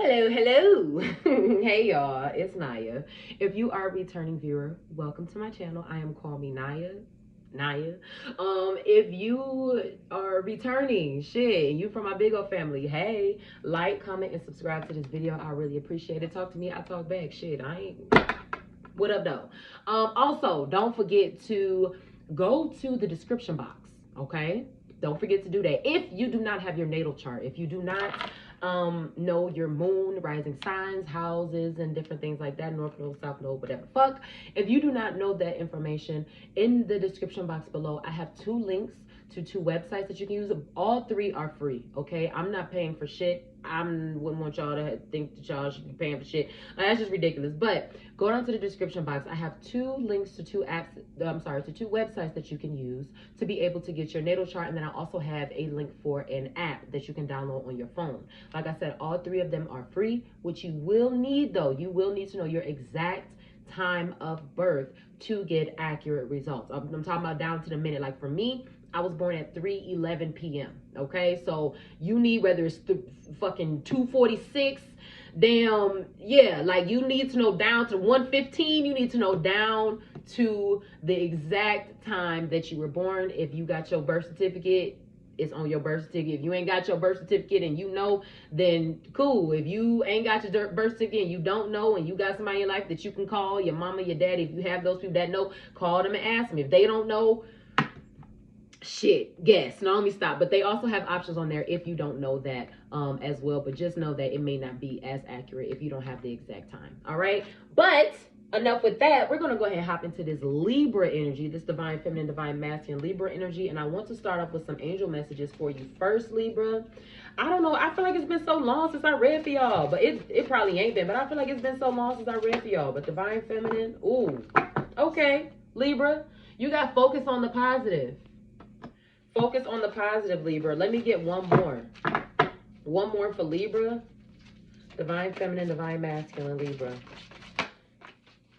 Hello. Hey y'all, it's Naya. If you are a returning viewer, welcome to my channel. I am Call Me Naya. If you are returning, shit, you from my big old family, hey, like, comment, and subscribe to this video. I really appreciate it. Talk to me, I talk back. Shit, I ain't. What up though? Also, don't forget to go to the description box, okay? Don't forget to do that. If you do not have your natal chart, if you do not know your moon, rising signs, houses, and different things like that, north node, south node, whatever fuck, if you do not know that information, in the description box below, I have 2 links to 2 websites that you can use. All 3 are free, okay? I'm not paying for shit. I wouldn't want y'all to think that y'all should be paying for shit. That's just ridiculous. But go down to the description box. I have 2 links to 2 apps. To 2 websites that you can use to be able to get your natal chart. And then I also have a link for an app that you can download on your phone. Like I said, all 3 of them are free. What you will need though, you will need to know your exact time of birth to get accurate results. I'm talking about down to the minute. Like for me, I was born at 3:11 p.m. Okay, so you need, whether it's fucking 2:46, damn, yeah, like you need to know down to 1:15. You need to know down to the exact time that you were born. If you got your birth certificate, it's on your birth certificate. If you ain't got your birth certificate and you know, then cool. If you ain't got your birth certificate and you don't know, and you got somebody in your life that you can call, your mama, your daddy, if you have those people that know, call them and ask them. If they don't know, shit, guess. No, let me stop. But they also have options on there if you don't know that as well. But just know that it may not be as accurate if you don't have the exact time. All right. But enough with that. We're going to go ahead and hop into this Libra energy, this divine feminine, divine masculine Libra energy. And I want to start off with some angel messages for you first, Libra. I don't know. I feel like it's been so long since I read for y'all, but it probably ain't been. But I feel like it's been so long since I read for y'all. But divine feminine. Ooh. Okay. Libra, you got focus on the positive. Focus on the positive, Libra. Let me get one more. One more for Libra. Divine feminine, divine masculine, Libra.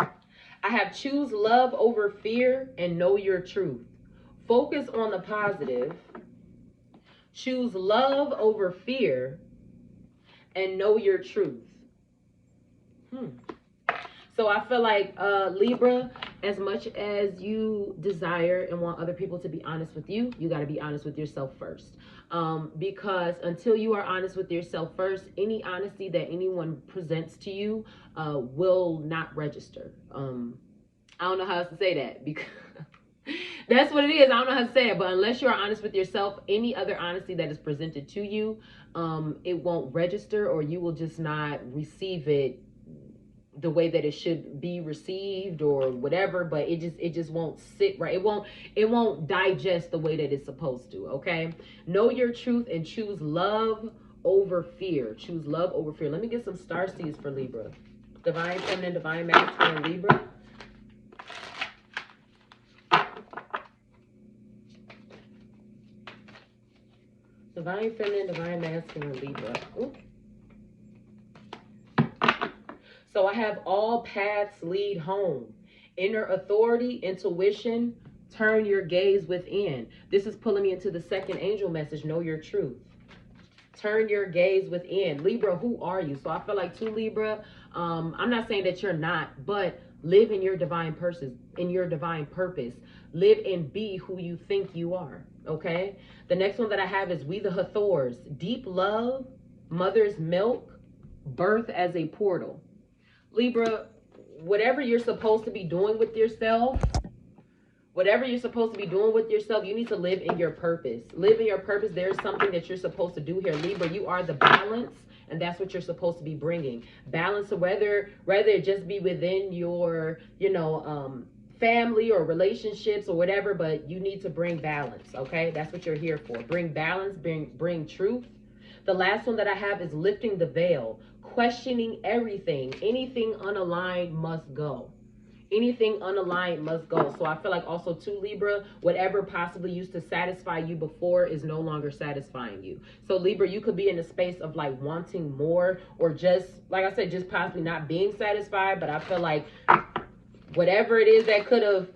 I have choose love over fear and know your truth. Focus on the positive. Choose love over fear and know your truth. So I feel like Libra, as much as you desire and want other people to be honest with you, you got to be honest with yourself first. Because until you are honest with yourself first, any honesty that anyone presents to you will not register. I don't know how else to say that, because that's what it is. I don't know how to say it, but unless you are honest with yourself, any other honesty that is presented to you, it won't register, or you will just not receive it the way that it should be received or whatever. But it just won't sit right. It won't digest the way that it's supposed to. Okay, know your truth and choose love over fear. Choose love over fear. Let me get some star seeds for Libra. Divine feminine, divine masculine, Libra. Divine feminine, divine masculine, Libra. Ooh. So I have all paths lead home. Inner authority, intuition, turn your gaze within. This is pulling me into the second angel message, know your truth. Turn your gaze within. Libra, who are you? So I feel like to Libra, I'm not saying that you're not, but live in your divine purpose, Live and be who you think you are, okay? The next one that I have is we the Hathors. Deep love, mother's milk, birth as a portal. Libra, whatever you're supposed to be doing with yourself, you need to live in your purpose. Live in your purpose. There's something that you're supposed to do here. Libra, you are the balance, and that's what you're supposed to be bringing. Balance, whether it just be within your, family or relationships or whatever, but you need to bring balance, okay? That's what you're here for. Bring balance, bring truth. The last one that I have is lifting the veil, questioning everything. Anything unaligned must go. Anything unaligned must go. So I feel like also to Libra, whatever possibly used to satisfy you before is no longer satisfying you. So Libra, you could be in a space of like wanting more, or just, like I said, just possibly not being satisfied. But I feel like whatever it is that could have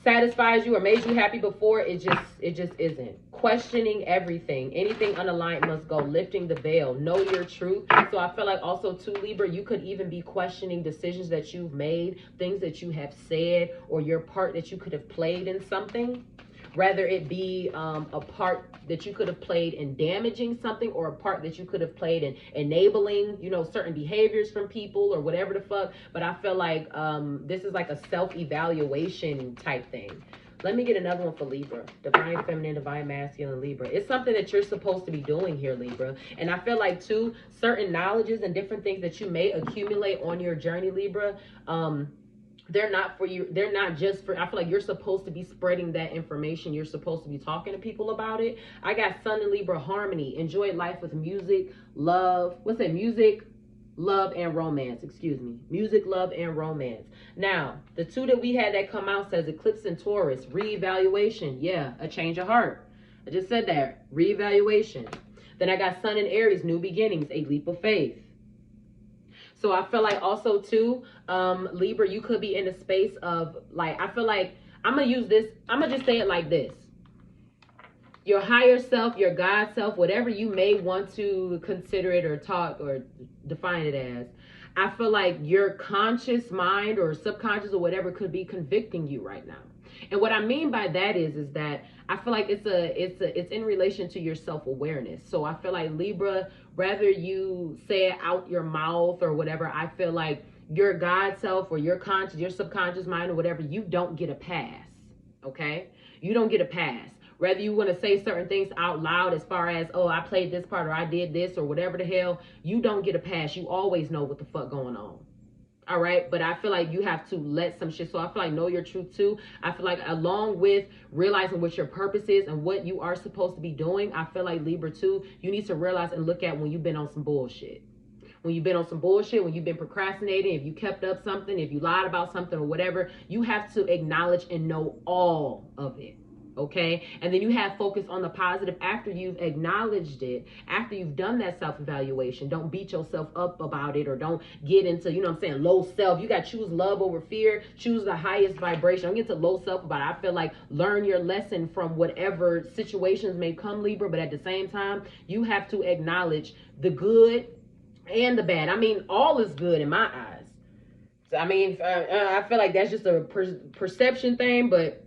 satisfies you or made you happy before, it just isn't. Questioning everything, anything unaligned must go. Lifting the veil, know your truth. So I feel like also too, Libra, you could even be questioning decisions that you've made, things that you have said, or your part that you could have played in something. Rather it be a part that you could have played in damaging something, or a part that you could have played in enabling, you know, certain behaviors from people or whatever the fuck. But I feel like this is like a self-evaluation type thing. Let me get another one for Libra. Divine Feminine, Divine Masculine, Libra. It's something that you're supposed to be doing here, Libra. And I feel like, too, certain knowledges and different things that you may accumulate on your journey, Libra, they're not for you. They're not just for, I feel like you're supposed to be spreading that information. You're supposed to be talking to people about it. I got Sun and Libra harmony. Enjoy life with music, love. What's that? Music, love, and romance. Excuse me. Music, love, and romance. Now, the two that we had that come out says Eclipse and Taurus. Reevaluation. Yeah, a change of heart. I just said that. Reevaluation. Then I got Sun and Aries. New beginnings. A leap of faith. So I feel like also too, Libra, you could be in a space of like, I feel like I'm going to just say it like this. Your higher self, your God self, whatever you may want to consider it or talk or define it as, I feel like your conscious mind or subconscious or whatever could be convicting you right now. And what I mean by that is that I feel like it's in relation to your self-awareness. So I feel like Libra, rather you say it out your mouth or whatever, I feel like your God self or your conscious, your subconscious mind or whatever, you don't get a pass. Okay? You don't get a pass. Whether you want to say certain things out loud as far as, oh, I played this part or I did this or whatever the hell, you don't get a pass. You always know what the fuck going on. All right. But I feel like you have to let some shit. So I feel like know your truth too. I feel like along with realizing what your purpose is and what you are supposed to be doing, I feel like Libra too, you need to realize and look at when you've been on some bullshit. When you've been on some bullshit, when you've been procrastinating, if you kept up something, if you lied about something or whatever, you have to acknowledge and know all of it. Okay. And then you have focus on the positive after you've acknowledged it, after you've done that self-evaluation. Don't beat yourself up about it or don't get into, you know what I'm saying, low self. You got to choose love over fear, choose the highest vibration. Don't get to low self about it. I feel like learn your lesson from whatever situations may come, Libra, but at the same time, you have to acknowledge the good and the bad. I mean, all is good in my eyes. So, I mean, I feel like that's just a perception thing, but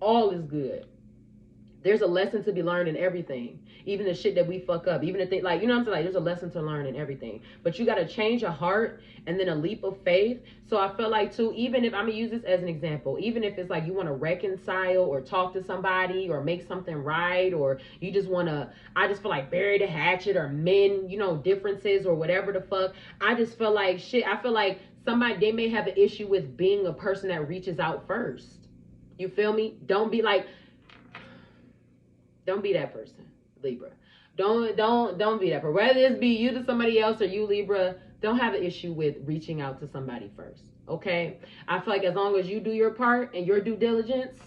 all is good. There's a lesson to be learned in everything. Even the shit that we fuck up. Even the thing, like, you know what I'm saying? Like, there's a lesson to learn in everything. But you got to change your heart and then a leap of faith. So I feel like, too, even if, I'm going to use this as an example. Even if it's like you want to reconcile or talk to somebody or make something right, or you just want to, I just feel like bury the hatchet or mend, you know, differences or whatever the fuck. I just feel like, shit, I feel like somebody, they may have an issue with being a person that reaches out first. You feel me? Don't be like, don't be that person, Libra. Don't be that person. Whether it's be you to somebody else or you, Libra, don't have an issue with reaching out to somebody first. Okay? I feel like as long as you do your part and your due diligence,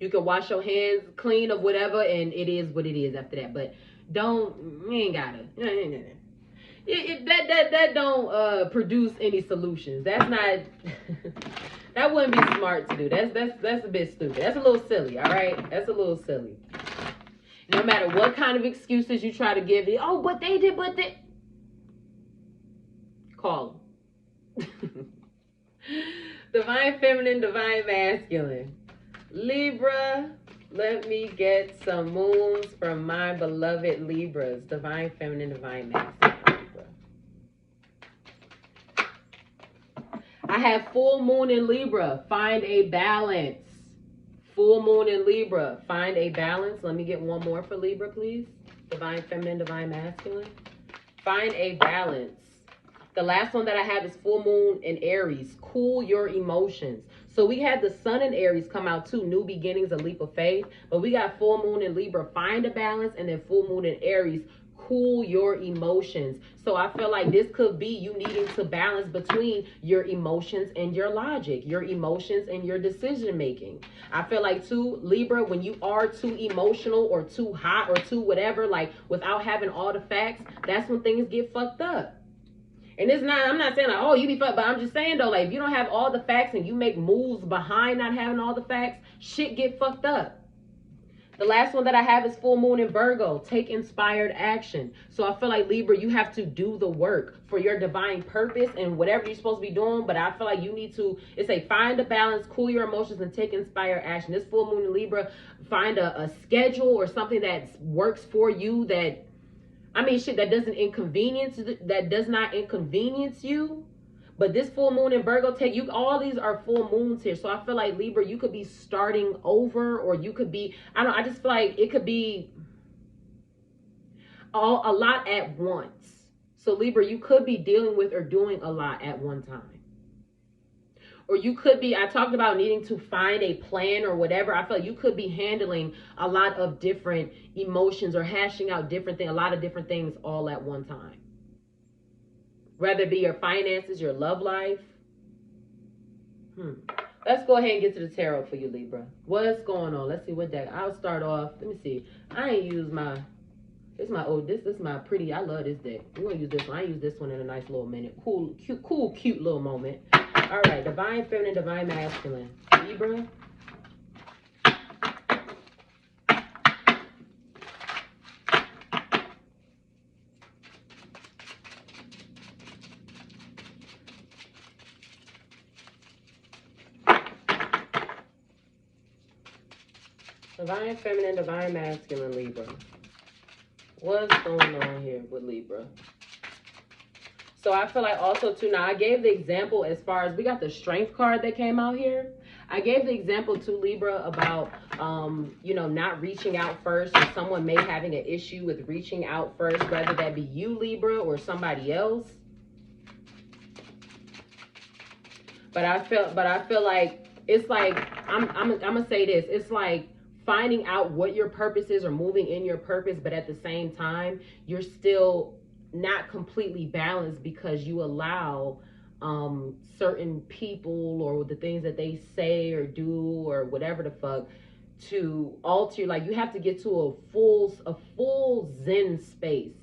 you can wash your hands clean of whatever, and it is what it is after that. But you ain't gotta. That don't produce any solutions. That's not. That wouldn't be smart to do. That's a bit stupid. That's a little silly, all right? That's a little silly. No matter what kind of excuses you try to give it, oh, but they did, but they... Call them. Divine Feminine, Divine Masculine. Libra, let me get some moons from my beloved Libras. Divine Feminine, Divine Masculine. I have full moon in Libra. Find a balance. Full moon in Libra. Find a balance. Let me get one more for Libra, please. Divine Feminine, Divine Masculine. Find a balance. The last one that I have is full moon in Aries. Cool your emotions. So we had the sun in Aries come out too. New beginnings, a leap of faith. But we got full moon in Libra. Find a balance. And then full moon in Aries. Cool your emotions. So I feel like this could be you needing to balance between your emotions and your logic, your emotions and your decision making. I feel like too, Libra, when you are too emotional or too hot or too whatever, like without having all the facts, that's when things get fucked up. And it's not, I'm not saying like, oh, you be fucked, but I'm just saying though, like, if you don't have all the facts and you make moves behind not having all the facts, shit get fucked up. The last one that I have is full moon in Virgo. Take inspired action. So I feel like Libra, you have to do the work for your divine purpose and whatever you're supposed to be doing. But I feel like you need to, it's a find a balance, cool your emotions, and take inspired action. This full moon in Libra, find a schedule or something that works for you that, I mean, shit, that does not inconvenience you. But this full moon in Virgo, take you, all these are full moons here. So I feel like Libra, you could be starting over, or you could be, I just feel like it could be a lot at once. So Libra, you could be dealing with or doing a lot at one time. Or you could be, I talked about needing to find a plan or whatever. I feel like you could be handling a lot of different emotions or hashing out different things, a lot of different things all at one time. Whether it be your finances, your love life. Let's go ahead and get to the tarot for you, Libra. What's going on? Let's see what deck. I'll start off. Let me see. I ain't used my, this is my pretty, I love this deck. We're going to use this one. I use this one in a nice little minute. Cool, cute little moment. All right. Divine Feminine, Divine Masculine. Libra. Divine Feminine, Divine Masculine, Libra. What's going on here with Libra? So I feel like also too, now I gave the example as far as, we got the Strength card that came out here. I gave the example to Libra about, you know, not reaching out first, or someone may having an issue with reaching out first, whether that be you, Libra, or somebody else. But I feel like, it's like, I'm gonna say this, it's like, finding out what your purpose is or moving in your purpose, but at the same time, you're still not completely balanced because you allow certain people or the things that they say or do or whatever the fuck to alter. Like, you have to get to a full Zen space.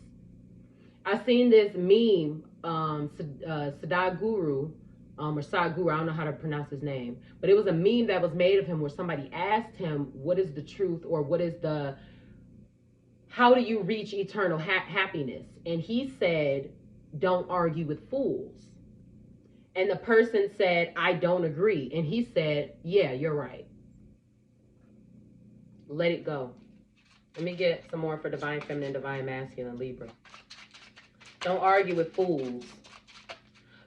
I seen this meme, Sadhguru, or Sadhguru, I don't know how to pronounce his name, but it was a meme that was made of him where somebody asked him, what is the truth, or what is the, how do you reach eternal happiness? And he said, don't argue with fools. And the person said, I don't agree. And he said, yeah, you're right. Let it go. Let me get some more for Divine Feminine, Divine Masculine, Libra. Don't argue with fools.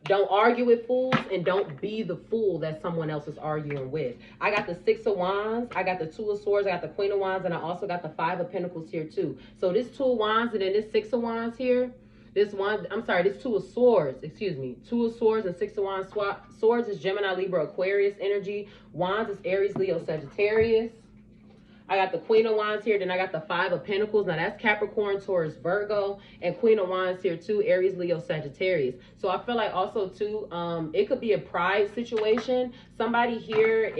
Don't argue with fools, and don't be the fool that someone else is arguing with. I got the Six of Wands, I got the Two of Swords, I got the Queen of Wands, and I also got the Five of Pentacles here too. So this Two of Wands and then this Six of Wands here, this Two of Swords, excuse me. Two of Swords and Six of Wands. Swords is Gemini, Libra, Aquarius energy. Wands is Aries, Leo, Sagittarius. I got the Queen of Wands here, then I got the Five of Pentacles. Now that's Capricorn, Taurus, Virgo, and Queen of Wands here too, Aries, Leo, Sagittarius. So I feel like also too, it could be a pride situation. Somebody here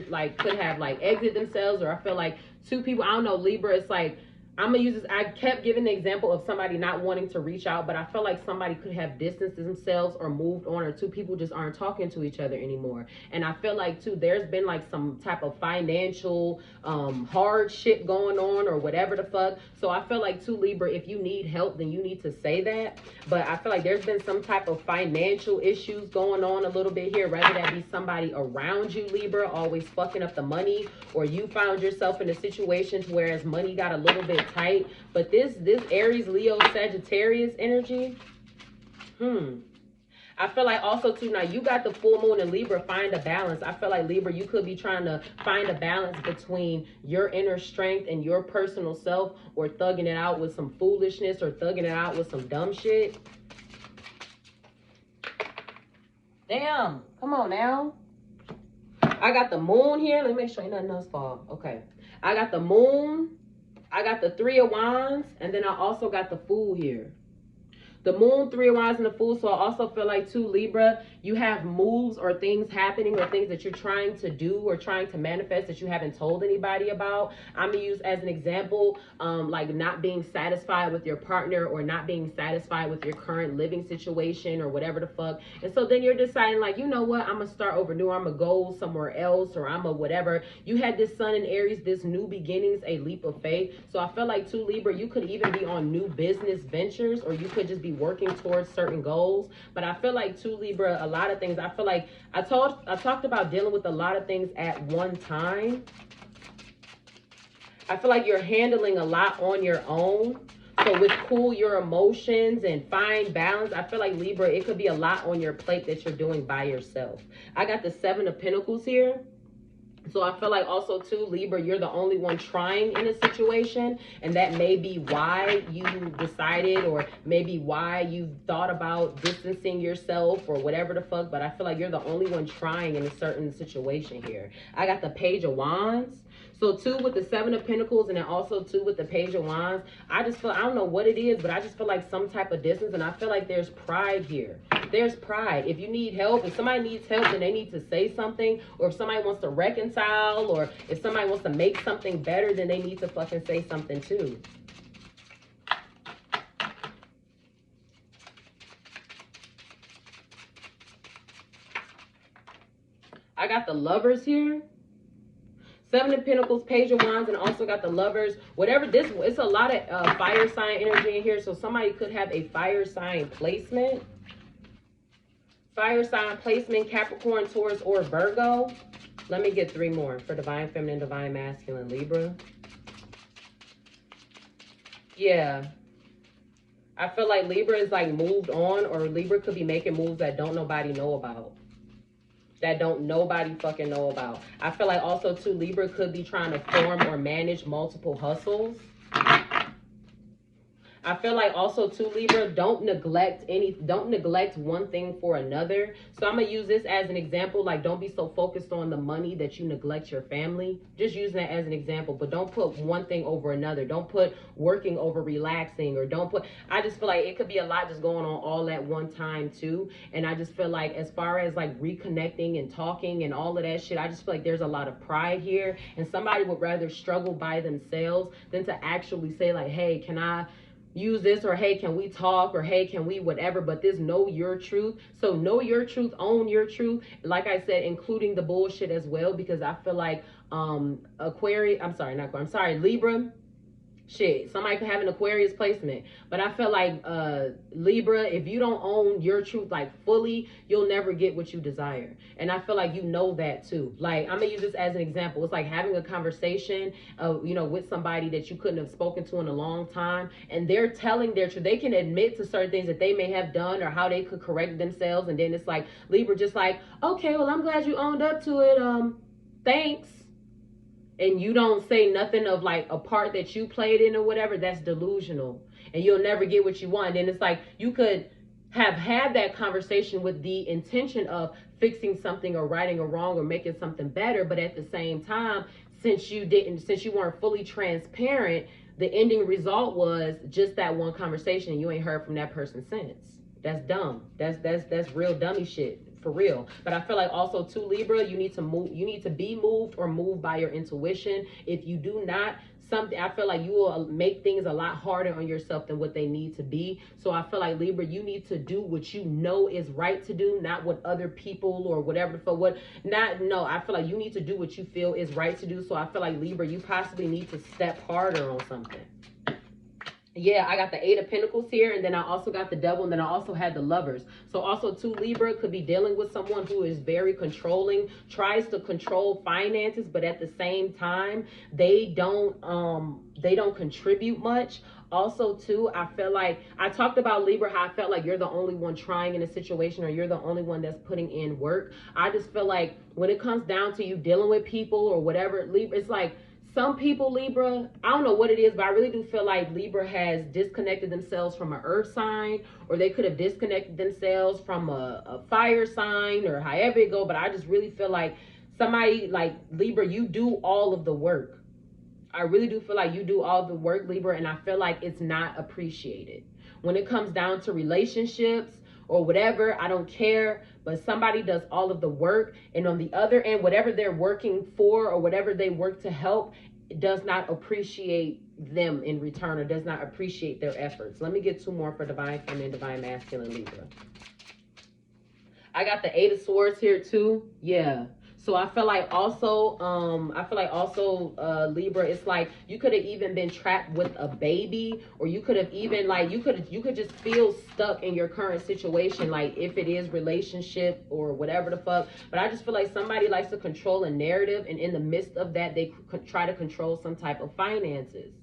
like could have like exit themselves, or I feel like two people, I don't know, Libra, it's like, I'm going to use this. I kept giving the example of somebody not wanting to reach out, but I feel like somebody could have distanced themselves or moved on, or two people just aren't talking to each other anymore. And I feel like, too, there's been like some type of financial hardship going on or whatever the fuck. So I feel like, too, Libra, if you need help, then you need to say that. But I feel like there's been some type of financial issues going on a little bit here, whether that be somebody around you, Libra, always fucking up the money, or you found yourself in a situation to whereas money got a little bit tight. But this Aries, Leo, Sagittarius energy, I feel like also too, now you got the full moon in Libra, find a balance. I feel like Libra, you could be trying to find a balance between your inner strength and your personal self, or thugging it out with some foolishness, or thugging it out with some dumb shit. Damn, come on now. I got the moon here. Let me make sure ain't nothing else fall. Okay. I got the moon. I got the Three of Wands. And then I also got the Fool here. The moon, Three of Wands, and the Fool. So I also feel like too, Libra, you have moves or things happening or things that you're trying to do or trying to manifest that you haven't told anybody about. I'm gonna use as an example, like not being satisfied with your partner or not being satisfied with your current living situation or whatever the fuck. And so then you're deciding like, you know what, I'm gonna start over new, I'm gonna go somewhere else, or I'm a whatever. You had this Sun in Aries, this new beginnings, a leap of faith. So I feel like too, Libra, you could even be on new business ventures, or you could just be working towards certain goals. But I feel like too, Libra, a lot of things, I feel like I talked about dealing with a lot of things at one time. I feel like you're handling a lot on your own. So with cool your emotions and find balance, I feel like Libra, it could be a lot on your plate that you're doing by yourself. I got the Seven of Pentacles here. So I feel like also too, Libra, you're the only one trying in a situation, and that may be why you decided, or maybe why you thought about distancing yourself or whatever the fuck, but I feel like you're the only one trying in a certain situation here. I got the Page of Wands. So too, with the Seven of Pentacles, and then also too with the Page of Wands, I just feel, I don't know what it is, but I just feel like some type of distance, and I feel like there's pride here. There's pride. If you need help, if somebody needs help, then they need to say something, or if somebody wants to reconcile, or if somebody wants to make something better, then they need to fucking say something too. I got the Lovers here. Seven of Pentacles, Page of Wands, and also got the Lovers. Whatever this, it's a lot of fire sign energy in here. So somebody could have a fire sign placement. Fire sign placement, Capricorn, Taurus, or Virgo. Let me get three more for Divine Feminine, Divine Masculine, Libra. Yeah. I feel like Libra is like moved on, or Libra could be making moves that don't nobody know about. That don't nobody fucking know about. I feel like also too, Libra could be trying to form or manage multiple hustles. I feel like also too, Libra, don't neglect one thing for another. So I'm gonna use this as an example. Like, don't be so focused on the money that you neglect your family. Just using that as an example, but don't put one thing over another. Don't put working over relaxing, or don't put, I just feel like it could be a lot just going on all at one time too. And I just feel like as far as like reconnecting and talking and all of that shit, I just feel like there's a lot of pride here, and somebody would rather struggle by themselves than to actually say like, hey, can I use this, or hey, can we talk, or hey, can we whatever. But this know your truth. So know your truth, own your truth, like I said, including the bullshit as well, because I feel like Libra, shit, somebody could have an Aquarius placement, but I feel like Libra, if you don't own your truth like fully, you'll never get what you desire. And I feel like you know that too. Like, I'm gonna use this as an example. It's like having a conversation with somebody that you couldn't have spoken to in a long time, and they're telling their truth. They can admit to certain things that they may have done or how they could correct themselves, and then it's like Libra just like, okay, well, I'm glad you owned up to it, thanks. And you don't say nothing of like a part that you played in or whatever, that's delusional. And you'll never get what you want. And it's like you could have had that conversation with the intention of fixing something or righting a wrong or making something better. But at the same time, since you weren't fully transparent, the ending result was just that one conversation, and you ain't heard from that person since. That's dumb. That's real dummy shit. For real. But I feel like also too, Libra, you need to be moved or moved by your intuition. If you do not, I feel like you will make things a lot harder on yourself than what they need to be. So I feel like Libra, you need to do what you know is right to do, not what other people or whatever I feel like you need to do what you feel is right to do. So I feel like Libra, you possibly need to step harder on something. Yeah, I got the Eight of Pentacles here, and then I also got the Devil, and then I also had the Lovers. So also too, Libra could be dealing with someone who is very controlling, tries to control finances, but at the same time, they don't contribute much. Also too, I feel like I talked about Libra, how I felt like you're the only one trying in a situation, or you're the only one that's putting in work. I just feel like when it comes down to you dealing with people or whatever, Libra, it's like some people, Libra, I don't know what it is, but I really do feel like Libra has disconnected themselves from an earth sign, or they could have disconnected themselves from a fire sign, or however it go. But I just really feel like somebody like Libra, you do all of the work. I really do feel like you do all the work, Libra, and I feel like it's not appreciated. when it comes down to relationships or whatever, I don't care, but somebody does all of the work, and on the other end, whatever they're working for or whatever they work to help does not appreciate them in return, or does not appreciate their efforts. Let me get two more for divine feminine, divine masculine, Libra. I got the Eight of Swords here too. Yeah. So I feel like also, Libra, it's like you could have even been trapped with a baby, or you could have even like, you could just feel stuck in your current situation, like if it is relationship or whatever the fuck. But I just feel like somebody likes to control a narrative, and in the midst of that, they try to control some type of finances.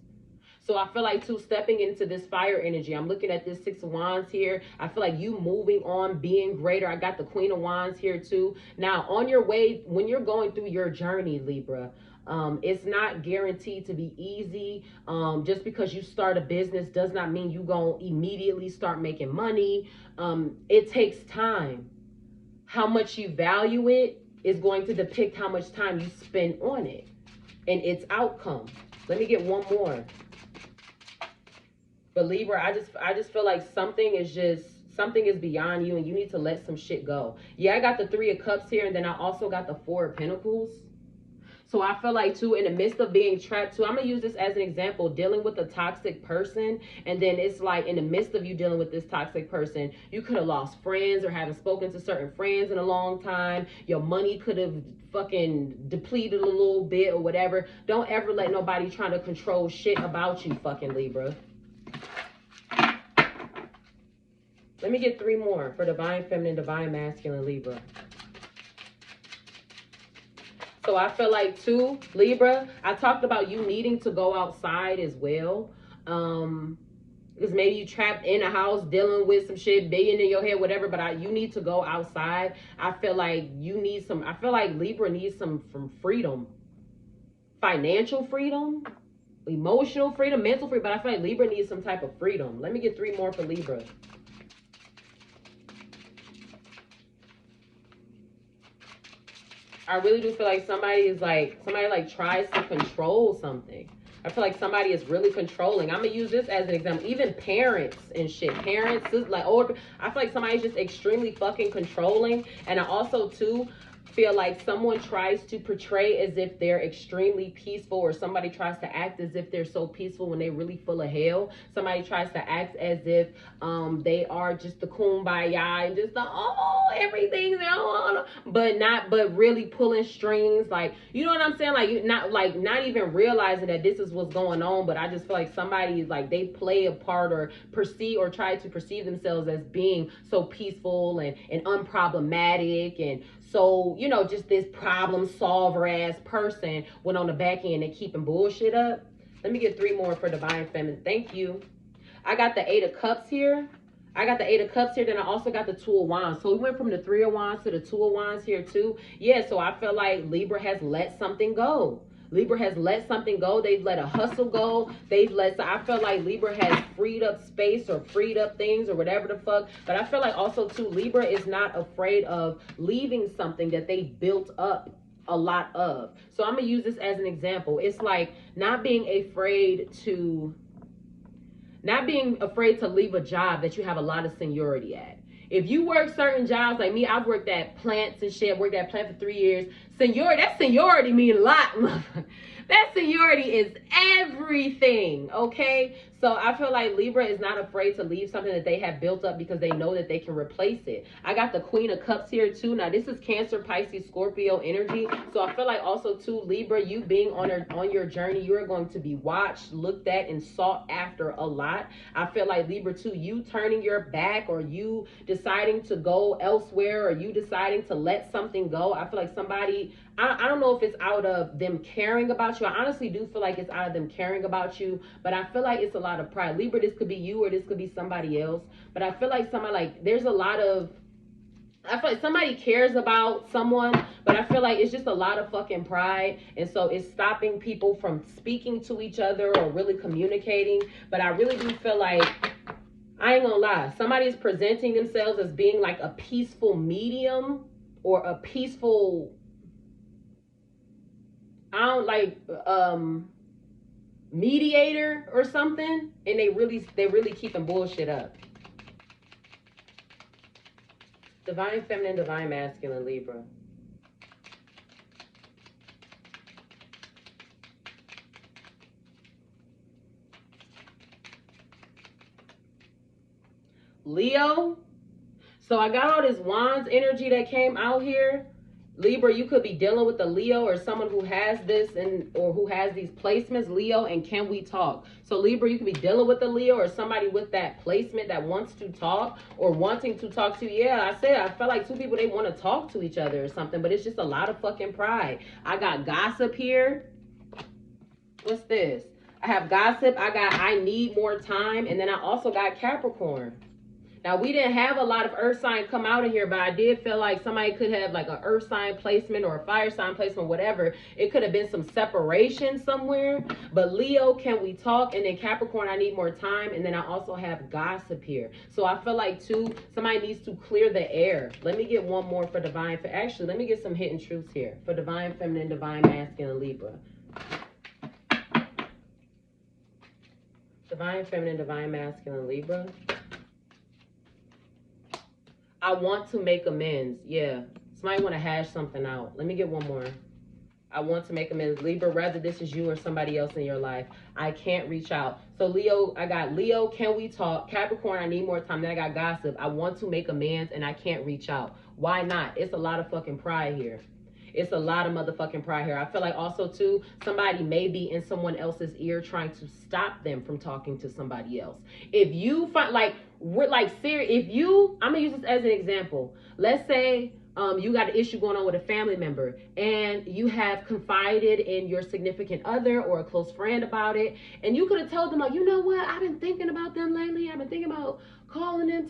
So I feel like too, stepping into this fire energy, I'm looking at this Six of Wands here. I feel like you moving on, being greater. I got the Queen of Wands here too. Now on your way, when you're going through your journey, Libra, it's not guaranteed to be easy. Just because you start a business does not mean you gonna immediately start making money. It takes time. How much you value it is going to depict how much time you spend on it and its outcome. Let me get one more. But Libra, I just feel like something is beyond you, and you need to let some shit go. Yeah, I got the Three of Cups here, and then I also got the Four of Pentacles. So I feel like too, in the midst of being trapped too, I'm gonna use this as an example, dealing with a toxic person. And then it's like, in the midst of you dealing with this toxic person, you could have lost friends or haven't spoken to certain friends in a long time. Your money could have fucking depleted a little bit or whatever. Don't ever let nobody try to control shit about you, fucking Libra. Let me get three more for divine feminine, divine masculine, Libra. So I feel like too, Libra, I talked about you needing to go outside as well. Because maybe you trapped in a house dealing with some shit, billion in your head, whatever, but you need to go outside. I feel like I feel like Libra needs some freedom. Financial freedom, emotional freedom, mental freedom, but I feel like Libra needs some type of freedom. Let me get three more for Libra. I really do feel like somebody tries to control something. I feel like somebody is really controlling. I'm gonna use this as an example. Even parents and shit. Parents, like, or I feel like somebody's just extremely fucking controlling. And I also too feel like someone tries to portray as if they're extremely peaceful, or somebody tries to act as if they're so peaceful when they're really full of hell. Somebody tries to act as if they are just the kumbaya and just the everything's but really pulling strings, like, you know what I'm saying, like not even realizing that this is what's going on. But I just feel like somebody is like, they play a part or try to perceive themselves as being so peaceful and unproblematic, and so, you know, just this problem solver ass person, when on the back end they're keeping bullshit up. Let me get three more for divine feminine. Thank you. I got the Eight of Cups here. Then I also got the Two of Wands. So we went from the Three of Wands to the Two of Wands here too. Yeah, so I feel like Libra has let something go. Libra has let something go. They've let a hustle go. So I feel like Libra has freed up space or freed up things or whatever the fuck. But I feel like also too, Libra is not afraid of leaving something that they built up a lot of. So I'm gonna use this as an example. It's like not being afraid to leave a job that you have a lot of seniority at. If you work certain jobs, like me, I've worked at plants and shit. Worked at a plant for 3 years. That seniority mean a lot. That seniority is everything, okay? So I feel like Libra is not afraid to leave something that they have built up, because they know that they can replace it. I got the Queen of Cups here too. Now this is Cancer, Pisces, Scorpio energy. So I feel like also too, Libra, you being on your journey, you are going to be watched, looked at, and sought after a lot. I feel like Libra too, you turning your back, or you deciding to go elsewhere, or you deciding to let something go. I feel like somebody, I don't know if it's out of them caring about you. I honestly do feel like it's out of them caring about you, but I feel like it's a lot of pride. Libra, this could be you or this could be somebody else, but I feel like I feel like somebody cares about someone, but I feel like it's just a lot of fucking pride. And so it's stopping people from speaking to each other or really communicating. But I really do feel like, I ain't gonna lie, somebody is presenting themselves as being like a peaceful medium, or a peaceful, I don't like, mediator or something, and they really keeping bullshit up. Divine feminine, divine masculine, Libra. Leo. So I got all this wands energy that came out here. Libra, you could be dealing with a Leo or someone who has this or who has these placements, Leo, and can we talk? So Libra, you could be dealing with a Leo or somebody with that placement that wants to talk or wanting to talk to you. Yeah, I felt like two people, they want to talk to each other or something, but it's just a lot of fucking pride. I got gossip here. What's this? I have gossip. I got I need more time. And then I also got Capricorn. Now, we didn't have a lot of earth sign come out of here, but I did feel like somebody could have like an earth sign placement or a fire sign placement, whatever. It could have been some separation somewhere. But Leo, can we talk? And then Capricorn, I need more time. And then I also have gossip here. So I feel like, too, somebody needs to clear the air. Let me get one more for divine. Actually, let me get some hidden truths here for divine feminine, divine masculine, Libra. Divine feminine, divine masculine, Libra. I want to make amends. Yeah. Somebody want to hash something out. Let me get one more. I want to make amends. Libra, whether this is you or somebody else in your life, I can't reach out. So Leo, I got Leo, can we talk? Capricorn, I need more time. Then I got gossip. I want to make amends and I can't reach out. Why not? It's a lot of fucking pride here. It's a lot of motherfucking pride here. I feel like also, too, somebody may be in someone else's ear trying to stop them from talking to somebody else. If you find, if you, I'm going to use this as an example. Let's say you got an issue going on with a family member and you have confided in your significant other or a close friend about it. And you could have told them, like, you know what? I've been thinking about them lately. I've been thinking about calling them,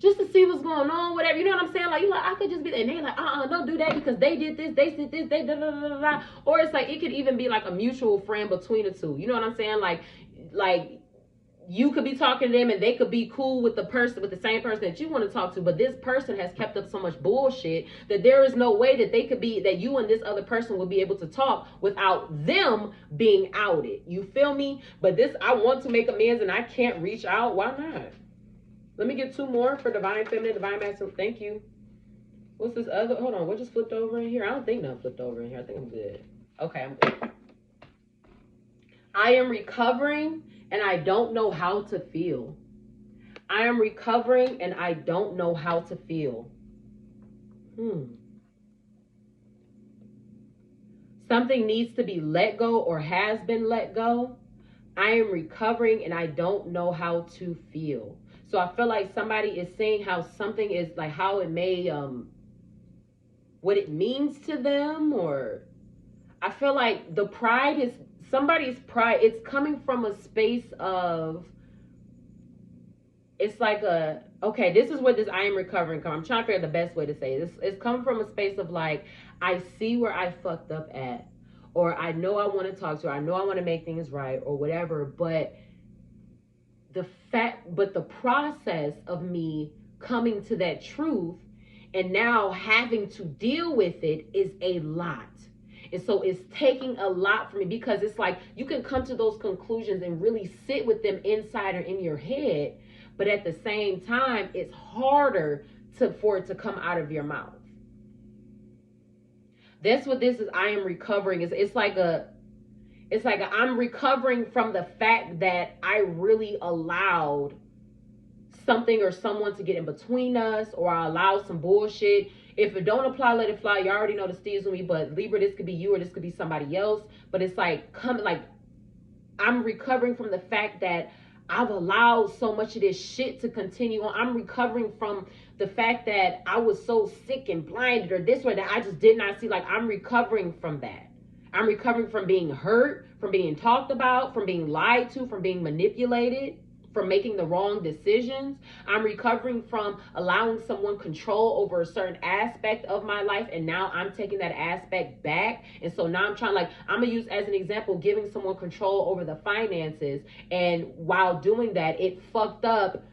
just to see what's going on, whatever. You know what I'm saying? Like, I could just be, and they like, don't do that because they did this, they did this, they da da da da. Or it's like, it could even be like a mutual friend between the two. You know what I'm saying? Like you could be talking to them and they could be cool with the same person that you want to talk to, but this person has kept up so much bullshit that there is no way that you and this other person will be able to talk without them being outed. You feel me? But this, I want to make amends and I can't reach out. Why not? Let me get two more for divine feminine, divine masculine. Thank you. What's this other? Hold on. What just flipped over in here? I don't think nothing flipped over in here. I think I'm good. Okay, I'm good. I am recovering and I don't know how to feel. I am recovering and I don't know how to feel. Something needs to be let go or has been let go. I am recovering and I don't know how to feel. So I feel like somebody is saying how something is, like how it may, what it means to them, or I feel like the pride is, somebody's pride, it's coming from a space of, it's like okay, this is where this I am recovering come. I'm trying to figure out the best way to say it. It's coming from a space of like, I see where I fucked up at, or I know I want to talk to her, I know I want to make things right, or whatever, but the process of me coming to that truth and now having to deal with it is a lot. And so it's taking a lot for me, because it's like you can come to those conclusions and really sit with them inside or in your head, but at the same time, it's harder for it to come out of your mouth. That's what this is. I am recovering. It's like I'm recovering from the fact that I really allowed something or someone to get in between us, or I allowed some bullshit. If it don't apply, let it fly. You already know the steals with me, but Libra, this could be you or this could be somebody else. But it's like, I'm recovering from the fact that I've allowed so much of this shit to continue on. I'm recovering from the fact that I was so sick and blinded or this way that I just did not see. Like, I'm recovering from that. I'm recovering from being hurt, from being talked about, from being lied to, from being manipulated, from making the wrong decisions. I'm recovering from allowing someone control over a certain aspect of my life, and now I'm taking that aspect back. And so now I'm trying, I'm gonna use as an example, giving someone control over the finances, and while doing that, it fucked up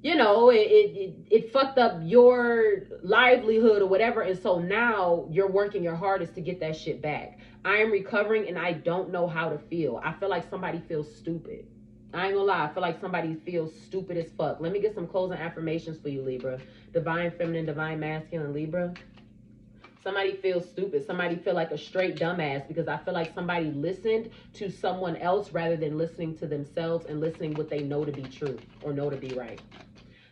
you know, it fucked up your livelihood or whatever. And so now you're working your hardest to get that shit back. I am recovering and I don't know how to feel. I feel like somebody feels stupid. I ain't gonna lie. I feel like somebody feels stupid as fuck. Let me get some closing affirmations for you, Libra. Divine feminine, divine masculine, Libra. Somebody feels stupid. Somebody feel like a straight dumbass because I feel like somebody listened to someone else rather than listening to themselves and listening what they know to be true or know to be right.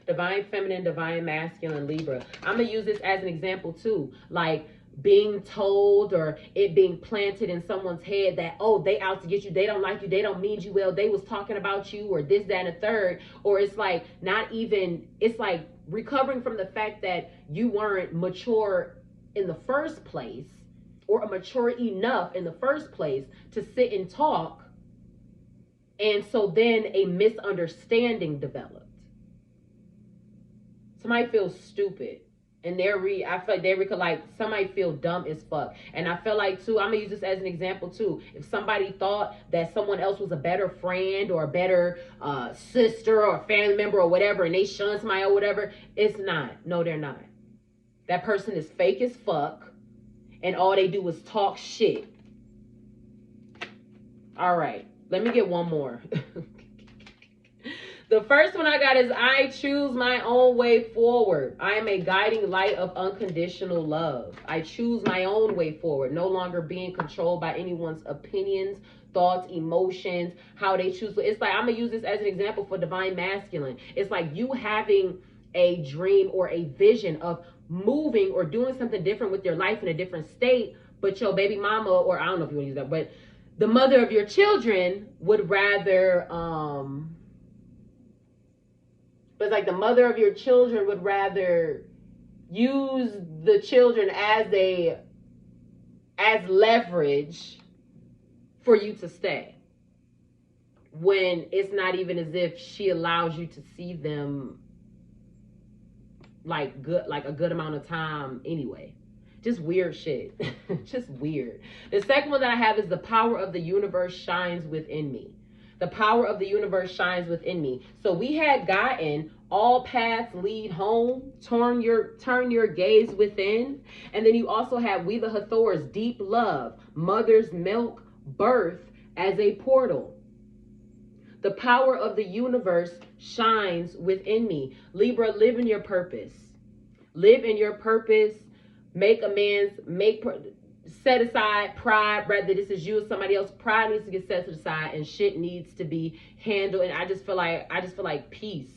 Divine feminine, divine masculine, Libra. I'm going to use this as an example too. Like being told or it being planted in someone's head that, oh, they out to get you. They don't like you. They don't mean you well. They was talking about you or this, that, and a third. Or it's like not even, it's like recovering from the fact that you weren't mature in the first place or mature enough in the first place to sit and talk. And so then a misunderstanding developed. Somebody feels stupid and I feel like like somebody feel dumb as fuck. And I feel like too, I'm gonna use this as an example too. If somebody thought that someone else was a better friend or a better sister or family member or whatever, and they shun somebody or whatever, it's not. No, they're not. That person is fake as fuck, and all they do is talk shit. All right, let me get one more. The first one I got is I choose my own way forward. I am a guiding light of unconditional love. I choose my own way forward, no longer being controlled by anyone's opinions, thoughts, emotions, how they choose. It's like, I'm going to use this as an example for divine masculine. It's like you having a dream or a vision of moving or doing something different with your life in a different state, but your baby mama, or I don't know if you want to use that, but the mother of your children would rather, but it's like the mother of your children would rather use the children as leverage for you to stay, when it's not even as if she allows you to see them like a good amount of time anyway. Just weird shit. Just weird. The second one that I have is the power of the universe shines within me. The power of the universe shines within me. So we had gotten all paths lead home, turn your gaze within. And then you also have We the Hathors, deep love, mother's milk, birth as a portal. The power of the universe shines within me. Libra, live in your purpose. Live in your purpose. Make amends. Set aside pride, whether this is you or somebody else. Pride needs to get set to the side and shit needs to be handled. And I just feel like peace.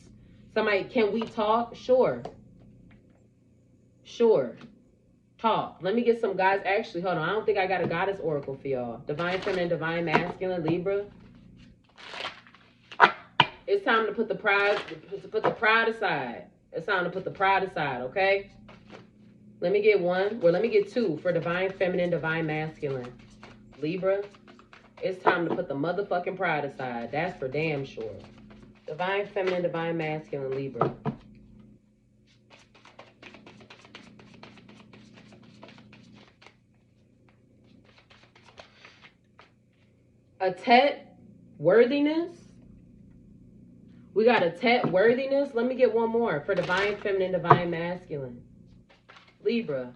Somebody, can we talk? Sure. Talk. Let me get some guys. Actually, hold on. I don't think I got a goddess oracle for y'all. Divine feminine, divine masculine, Libra. It's time to put the pride aside. It's time to put the pride aside, okay? Let me get one, or let me get two for divine feminine, divine masculine. Libra, it's time to put the motherfucking pride aside. That's for damn sure. Divine feminine, divine masculine, Libra. A Tet worthiness. We got a Tet worthiness. Let me get one more for divine feminine, divine masculine. Libra.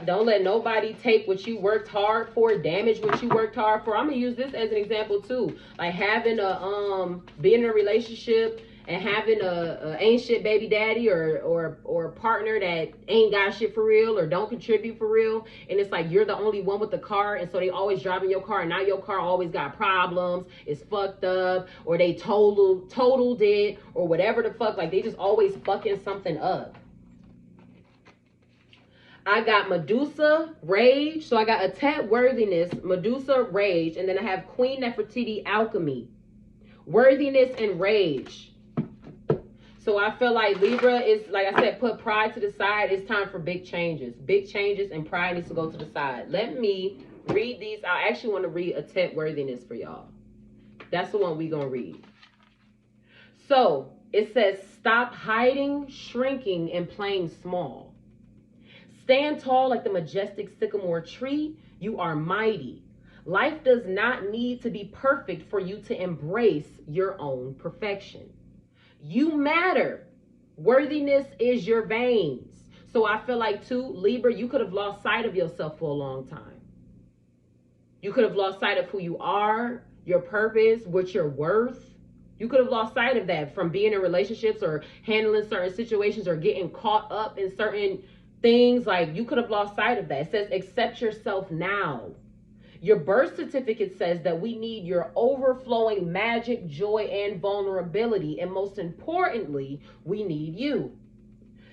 Don't let nobody take what you worked hard for, damage what you worked hard for. I'm gonna use this as an example too. Like having being in a relationship and having a ain't shit baby daddy or a partner that ain't got shit for real or don't contribute for real, and it's like you're the only one with the car, and so they always driving your car, and now your car always got problems, it's fucked up, or they totaled it, or whatever the fuck, like they just always fucking something up. I got Medusa, Rage. So I got a Tet worthiness, Medusa, Rage, and then I have Queen Nefertiti, Alchemy. Worthiness and Rage. So I feel like Libra is, like I said, put pride to the side. It's time for big changes. Big changes, and pride needs to go to the side. Let me read these. I actually want to read a Tet worthiness for y'all. That's the one we're going to read. So it says, stop hiding, shrinking, and playing small. Stand tall like the majestic sycamore tree. You are mighty. Life does not need to be perfect for you to embrace your own perfection. You matter. Worthiness is your veins. So I feel like too, Libra, you could have lost sight of yourself for a long time. You could have lost sight of who you are, your purpose, what you're worth. You could have lost sight of that from being in relationships or handling certain situations or getting caught up in certain things. Like, you could have lost sight of that. It says, accept yourself now. Your birth certificate says that we need your overflowing magic, joy, and vulnerability. And most importantly, we need you.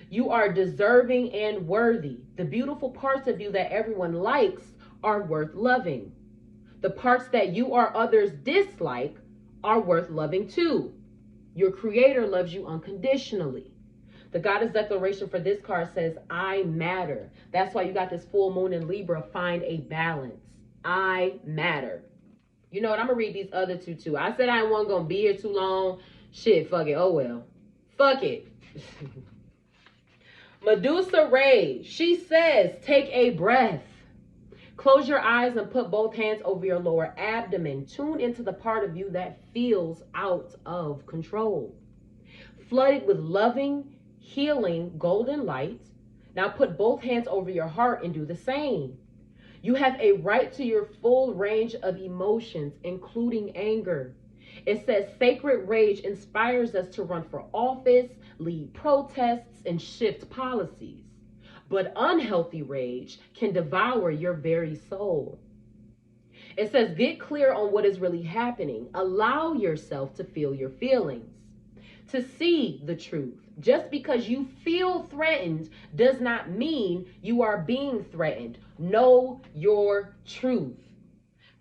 You are deserving and worthy. The beautiful parts of you that everyone likes are worth loving. The parts that you or others dislike are worth loving too. Your creator loves you unconditionally. The goddess declaration for this card says, I matter. That's why you got this full moon in Libra. Find a balance. I matter. You know what? I'm going to read these other two too. I said I wasn't going to be here too long. Shit, fuck it. Oh well. Fuck it. Medusa Ray. She says, take a breath. Close your eyes and put both hands over your lower abdomen. Tune into the part of you that feels out of control. Flooded with loving, healing, golden light. Now put both hands over your heart and do the same. You have a right to your full range of emotions, including anger. It says sacred rage inspires us to run for office, lead protests, and shift policies. But unhealthy rage can devour your very soul. It says, get clear on what is really happening. Allow yourself to feel your feelings, to see the truth. Just because you feel threatened does not mean you are being threatened. Know your truth.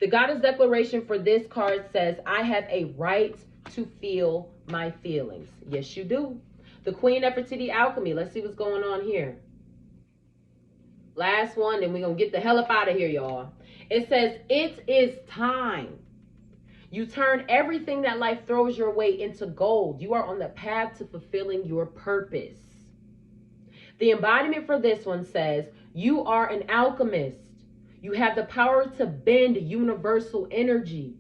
The goddess declaration for this card says, I have a right to feel my feelings. Yes, you do. The Queen Nefertiti Alchemy. Let's see what's going on here. Last one, then we're going to get the hell up out of here, y'all. It says, it is time. You turn everything that life throws your way into gold. You are on the path to fulfilling your purpose. The embodiment for this one says, you are an alchemist. You have the power to bend universal energy.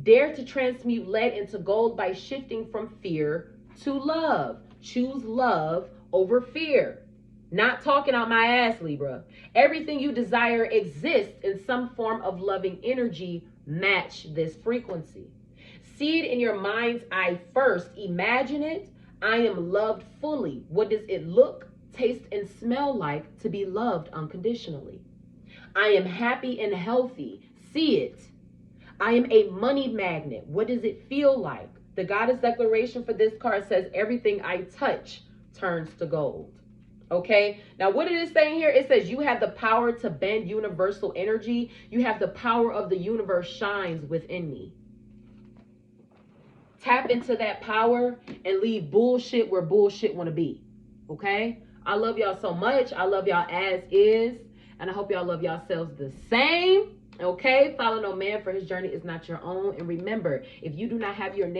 Dare to transmute lead into gold by shifting from fear to love. Choose love over fear. Not talking out my ass, Libra. Everything you desire exists in some form of loving energy. Match this frequency. See it in your mind's eye first. Imagine it. I am loved fully. What does it look, taste, and smell like to be loved unconditionally? I am happy and healthy. See it. I am a money magnet. What does it feel like? The goddess declaration for this card says, everything I touch turns to gold. Okay, now what it is saying here, it says you have the power to bend universal energy. You have the power of the universe shines within me. Tap into that power and leave bullshit where bullshit want to be. Okay, I love y'all so much. I love y'all as is. And I hope y'all love yourselves the same. Okay, follow no man, for his journey is not your own. And remember, if you do not have your natal